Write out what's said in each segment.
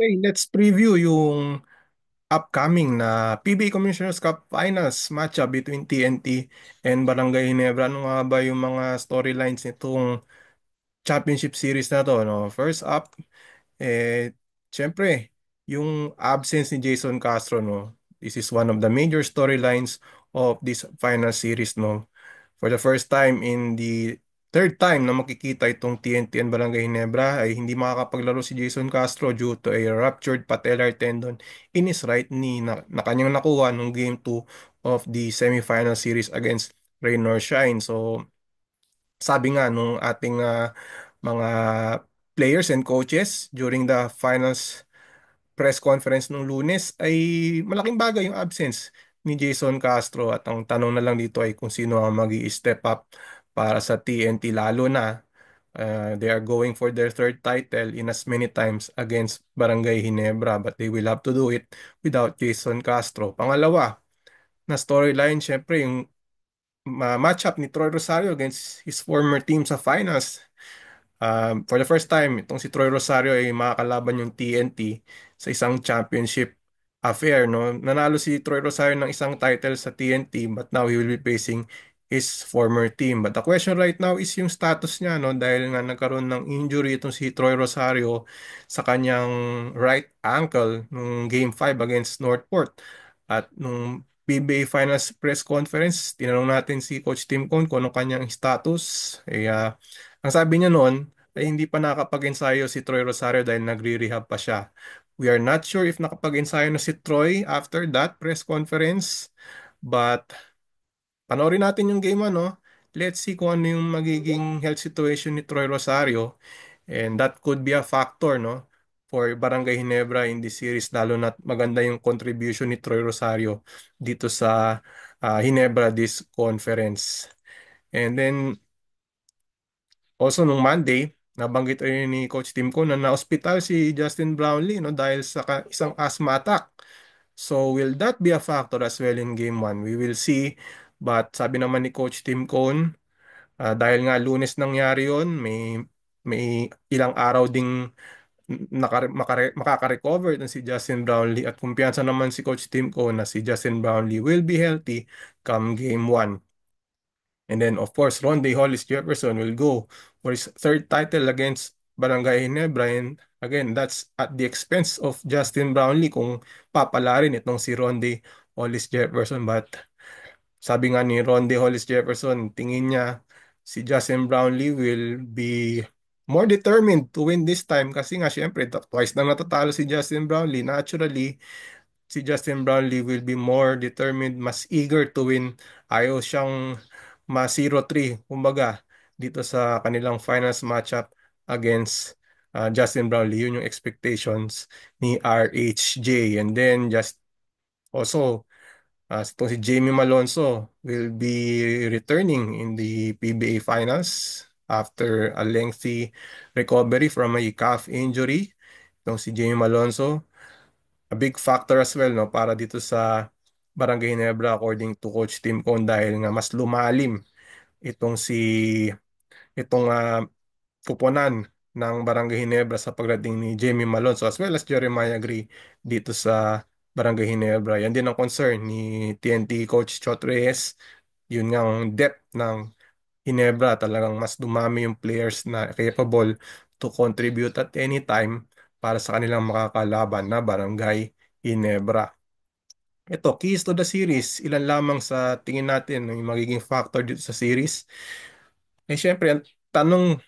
Okay, let's preview yung upcoming na PBA Commissioner's Cup Finals matchup between TNT and Barangay Ginebra. Ano nga ba yung mga storylines nitong championship series na to, no? First up, eh, syempre, yung absence ni Jason Castro, no? This is one of the major storylines of this final series, no? For the first time in the third time na makikita itong TNT and Barangay Ginebra ay hindi makakapaglaro si Jason Castro due to a ruptured patellar tendon in his right knee na kanyang nakuha nung Game 2 of the semifinal series against Rain or Shine. So sabi nga nung ating mga players and coaches during the finals press conference nung Lunes ay malaking bagay yung absence ni Jason Castro at ang tanong na lang dito ay kung sino ang step up para sa TNT lalo na they are going for their third title in as many times against Barangay Ginebra but they will have to do it without Jason Castro. Pangalawa na storyline syempre yung matchup ni Troy Rosario against his former team sa finals. For the first time, itong si Troy Rosario ay makakalaban yung TNT sa isang championship affair, no? Nanalo si Troy Rosario ng isang title sa TNT but now he will be facing his former team. But the question right now is yung status niya, no? Dahil nga nagkaroon ng injury itong si Troy Rosario sa kanyang right ankle nung Game 5 against Northport. At nung PBA Finals press conference, tinanong natin si Coach Tim Cone kung ano kanyang status. Ang sabi niya noon, ay hindi pa nakapag-ensayo si Troy Rosario dahil nagre-rehab pa siya. We are not sure if nakapag-ensayo na si Troy after that press conference, but panoorin natin yung game ano. Let's see kung ano yung magiging health situation ni Troy Rosario and that could be a factor no for Barangay Ginebra in this series lalo na maganda yung contribution ni Troy Rosario dito sa Ginebra this conference. And then also, nung Monday, nabanggit rin ni Coach Tim ko na na-hospital si Justin Brownlee no, dahil sa isang asthma attack. So, will that be a factor as well in Game 1? We will see. But sabi naman ni Coach Tim Cone, dahil nga Lunes nangyari yon, may ilang araw ding makaka-recover na si Justin Brownlee at kumpiyansa naman si Coach Tim Cone na si Justin Brownlee will be healthy come Game 1. And then, of course, Ronde Hollis Jefferson will go for his third title against Barangay Ginebra. And again, that's at the expense of Justin Brownlee kung papalarin itong si Ronde Hollis Jefferson. But sabi nga ni Ronde Hollis Jefferson, tingin niya si Justin Brownlee will be more determined to win this time kasi nga syempre twice na natatalo si Justin Brownlee. Naturally, si Justin Brownlee will be more determined, mas eager to win. Ayaw siyang ma 0-3, kumbaga, dito sa kanilang finals matchup against Justin Brownlee. Yun yung expectations ni RHJ. And then just also, itong si Jamie Malonzo will be returning in the PBA finals after a lengthy recovery from a calf injury. Itong si Jamie Malonzo a big factor as well no para dito sa Barangay Ginebra according to Coach Tim Cone dahil nga mas lumalim itong itong kuponan ng Barangay Ginebra sa pagdating ni Jamie Malonzo as well as Jeremiah Gray dito sa Barangay Ginebra. Yan din ang concern ni TNT Coach Chot Reyes. Yun nga ang depth ng Ginebra talagang mas dumami yung players na capable to contribute at any time para sa kanilang makakalaban na Barangay Ginebra. Ito, keys to the series. Ilan lamang sa tingin natin yung magiging factor dito sa series. Syempre, ang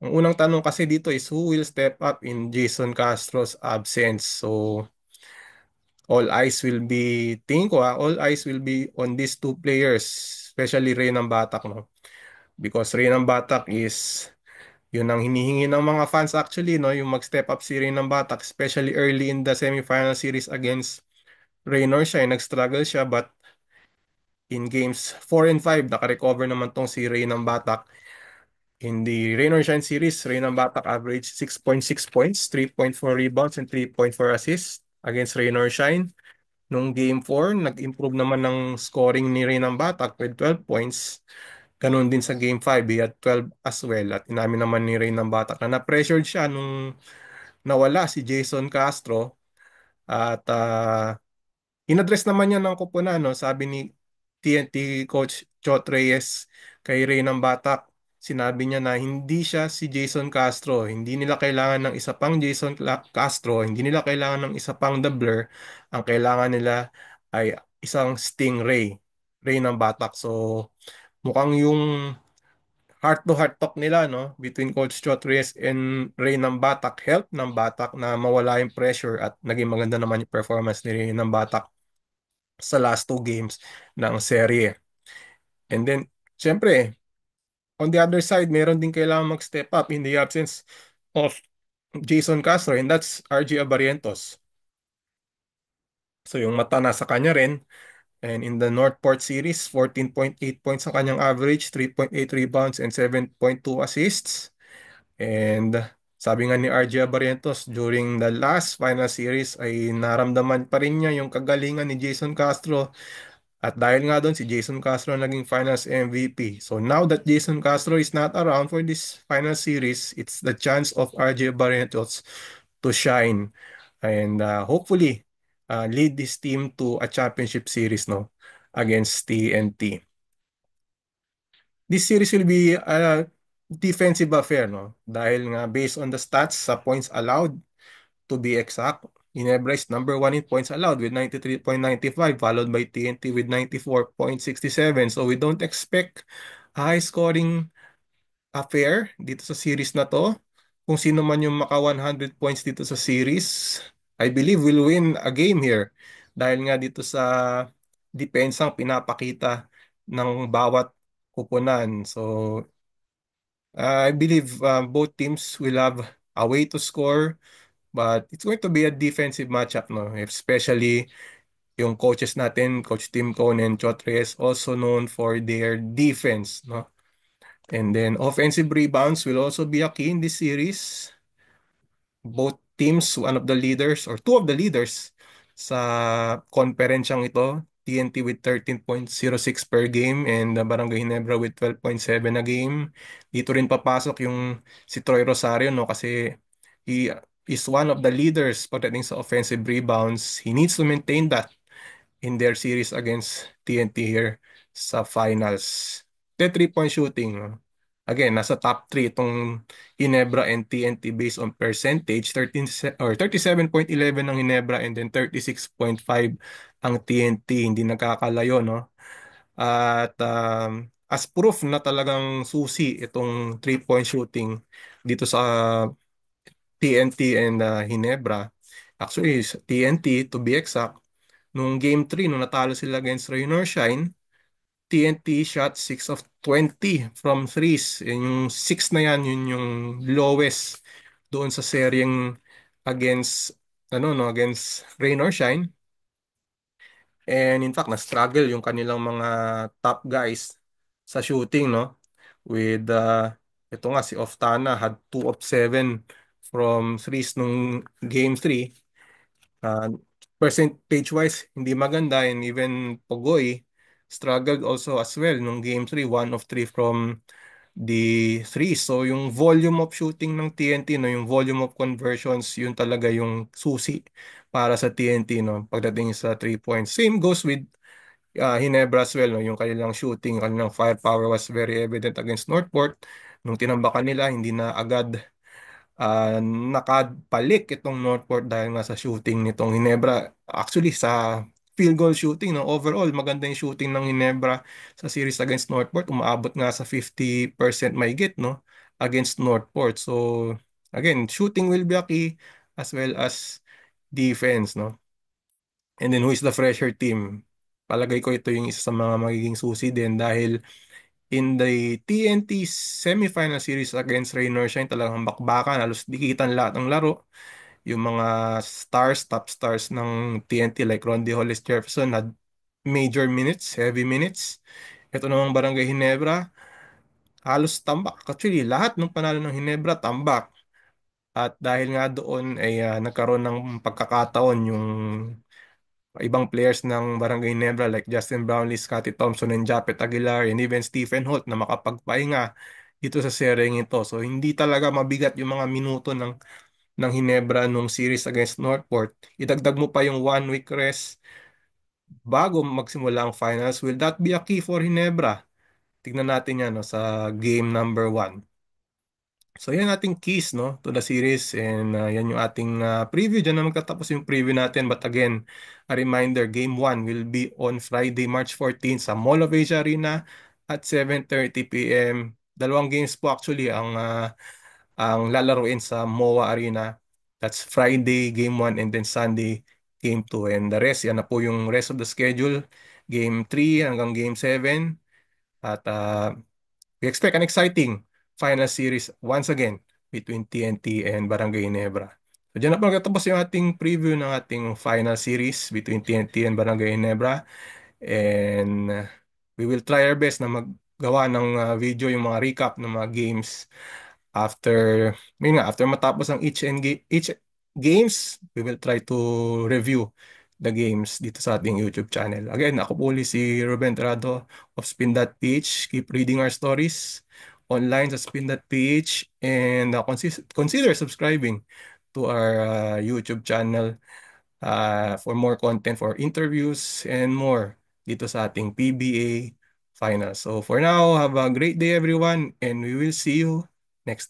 unang tanong kasi dito is who will step up in Jason Castro's absence? So, all eyes will be on these two players, especially Reynang Batak, no? Because Reynang Batak is yun ang hinihingi ng mga fans actually, no? Yung mag-step up si Reynang Batak, especially early in the semifinal series against Raynor siya, nag-struggle siya, but in games 4 and 5, naka-recover naman tong si Ray ng Batak. In the Rain or Shine series, Ray ng Batak averaged 6.6 points, 3.4 rebounds, and 3.4 assists against Rain or Shine. Nung game 4, nag-improve naman ng scoring ni Ray ng Batak with 12 points. Ganun din sa game 5, he had 12 as well. At inamin naman ni Ray ng Batak na na-pressured siya nung nawala si Jason Castro at inaddress naman niya ng koponan, no? Sabi ni TNT coach Chot Reyes kay Ray ng Batak, sinabi niya na hindi siya si Jason Castro. Hindi nila kailangan ng isa pang Castro, hindi nila kailangan ng isa pang The Blur. Ang kailangan nila ay isang Stingray, Ray ng Batak. So mukhang yung heart-to-heart talk nila, no, between Coach Chot Reyes and Ray ng Batak, help ng Batak na mawala yung pressure at naging maganda naman yung performance ni Ray ng Batak sa last two games ng serye. And then, syempre, on the other side, meron din kailangan mag-step up in the absence of Jason Castro, and that's RJ Abarientos. So yung mata nasa kanya rin. And in the Northport series, 14.8 points ang kanyang average, 3.8 rebounds, and 7.2 assists. And sabi nga ni RJ Abarientos, during the last final series ay naramdaman pa rin niya yung kagalingan ni Jason Castro. At dahil nga doon, si Jason Castro ang naging Finals MVP. So now that Jason Castro is not around for this final series, it's the chance of RJ Barrientos to shine and hopefully lead this team to a championship series, no, against TNT. This series will be a defensive affair, no, dahil nga based on the stats sa points allowed, to be exact, Ginebra is number one in points allowed with 93.95, followed by TNT with 94.67. So we don't expect a high-scoring affair dito sa series na to. Kung sino man yung maka 100 points dito sa series, I believe will win a game here. Dahil nga dito sa depensang pinapakita ng bawat kupunan. So I believe both teams will have a way to score. But it's going to be a defensive matchup, no? Especially yung coaches natin, Coach Tim Cone and Chot Reyes, also known for their defense, no? And then offensive rebounds will also be a key in this series. Both teams, one of the leaders or two of the leaders sa konferensyang ito, TNT with 13.06 per game and Barangay Ginebra with 12.7 a game. Dito rin papasok yung si Troy Rosario, no, kasi he is one of the leaders pagdating sa offensive rebounds. He needs to maintain that in their series against TNT here sa finals. The three-point shooting, no? Again, nasa top 3 itong Ginebra and TNT based on percentage, 13 or 37.11 ang Ginebra and then 36.5 ang TNT, hindi nagkakalayo, no? At as proof na talagang susi itong three-point shooting dito sa TNT and Ginebra. Actually, sa TNT to be exact, nung game 3 nung natalo sila against Rain or Shine, TNT shot 6 of 20 from threes. Yan yung 6 na yan, yun yung lowest doon sa seryeng against ano no, against Rain or Shine. And in fact, na-struggle yung kanilang mga top guys sa shooting, no? With ito nga si Oftana had 2 of 7 from threes nung game 3. Uh, percentage wise hindi maganda, and even Pogoy struggled also as well nung game 3, 1 of 3 from the 3. So yung volume of shooting ng TNT, no, yung volume of conversions, yun talaga yung susi para sa TNT, no, pagdating sa 3 points. Same goes with Ginebra as well, no, yung kanilang shooting, kanilang firepower was very evident against Northport. Nung tinambakan nila, hindi na agad nakabalik itong Northport dahil nga sa shooting nitong Ginebra. Actually, sa field goal shooting, no, overall, maganda yung shooting ng Ginebra sa series against Northport. Umaabot nga sa 50% mahigit, no, against Northport. So, again, shooting will be a key as well as defense, no. And then, who is the fresher team? Palagay ko ito yung isa sa mga magiging susi din dahil in the TNT semifinal series against Rain or Shine, talagang bakbakan, halos dikitan lahat ng laro. Yung mga stars, top stars ng TNT like Rondy Hollis Jefferson had major minutes, heavy minutes. Ito namang Barangay Ginebra, halos tambak. Actually, lahat ng panalo ng Ginebra, tambak. At dahil nga doon ay nagkaroon ng pagkakataon yung ibang players ng Barangay Nebra like Justin Brownlee, Scottie Thompson, and Japet Aguilar, and even Stephen Holt na makapagpahinga dito sa seryeng ito. So hindi talaga mabigat yung mga minuto ng ng Hinebra nung series against Northport, idagdag mo pa yung 1 week rest bago magsimula ang finals, will that be a key for Hinebra? Tignan natin yan no, sa game number 1. So yan ating keys no to the series, and yan yung ating preview. Diyan na magtatapos yung preview natin. But again, a reminder, game 1 will be on Friday, March 14 sa Mall of Asia Arena at 7:30 p.m. Dalawang games po actually ang lalaruin sa MOA Arena. That's Friday game 1 and then Sunday game 2. And the rest, yan na po yung rest of the schedule. Game 3 hanggang game 7. At we expect an exciting final series once again between TNT and Barangay Ginebra. So dyan na po nagtatapos yung ating preview ng ating final series between TNT and Barangay Ginebra. And we will try our best na maggawa ng video yung mga recap ng mga games after, yun nga, after matapos ang each games, we will try to review the games dito sa ating YouTube channel. Again, ako po ulit si Ruben Terrado of Spin.ph. Keep reading our stories online sa Spin.ph, and consider subscribing to our YouTube channel for more content, for interviews and more dito sa ating PBA finals. So for now, have a great day everyone, and we will see you next time.